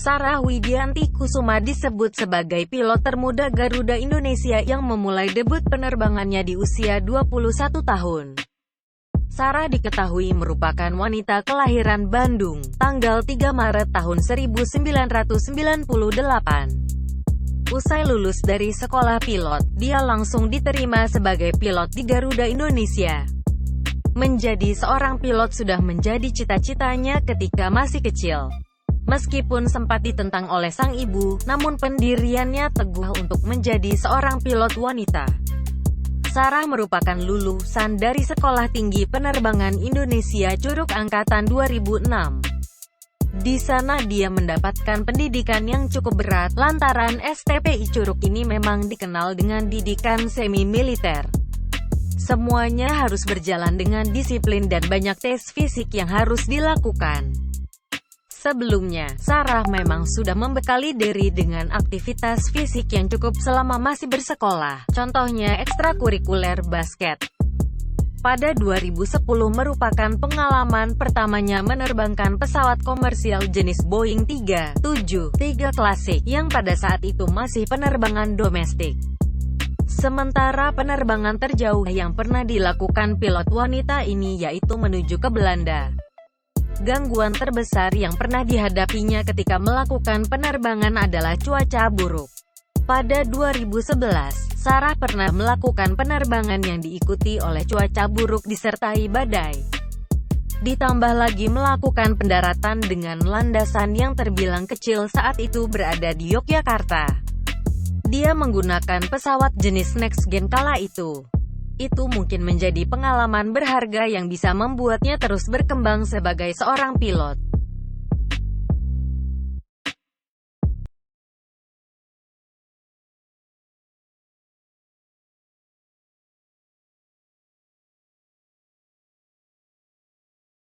Sarah Widianti Kusuma disebut sebagai pilot termuda Garuda Indonesia yang memulai debut penerbangannya di usia 21 tahun. Sarah diketahui merupakan wanita kelahiran Bandung, tanggal 3 Maret tahun 1998. Usai lulus dari sekolah pilot, dia langsung diterima sebagai pilot di Garuda Indonesia. Menjadi seorang pilot sudah menjadi cita-citanya ketika masih kecil. Meskipun sempat ditentang oleh sang ibu, namun pendiriannya teguh untuk menjadi seorang pilot wanita. Sarah merupakan lulusan dari Sekolah Tinggi Penerbangan Indonesia Curug Angkatan 2006. Di sana dia mendapatkan pendidikan yang cukup berat, lantaran STPI Curug ini memang dikenal dengan didikan semi-militer. Semuanya harus berjalan dengan disiplin dan banyak tes fisik yang harus dilakukan. Sebelumnya, Sarah memang sudah membekali diri dengan aktivitas fisik yang cukup selama masih bersekolah, contohnya ekstrakurikuler basket. Pada 2010 merupakan pengalaman pertamanya menerbangkan pesawat komersial jenis Boeing 773 klasik, yang pada saat itu masih penerbangan domestik. Sementara penerbangan terjauh yang pernah dilakukan pilot wanita ini yaitu menuju ke Belanda. Gangguan terbesar yang pernah dihadapinya ketika melakukan penerbangan adalah cuaca buruk. Pada 2011, Sarah pernah melakukan penerbangan yang diikuti oleh cuaca buruk disertai badai. Ditambah lagi melakukan pendaratan dengan landasan yang terbilang kecil saat itu berada di Yogyakarta. Dia menggunakan pesawat jenis Next Gen kala itu. Itu mungkin menjadi pengalaman berharga yang bisa membuatnya terus berkembang sebagai seorang pilot.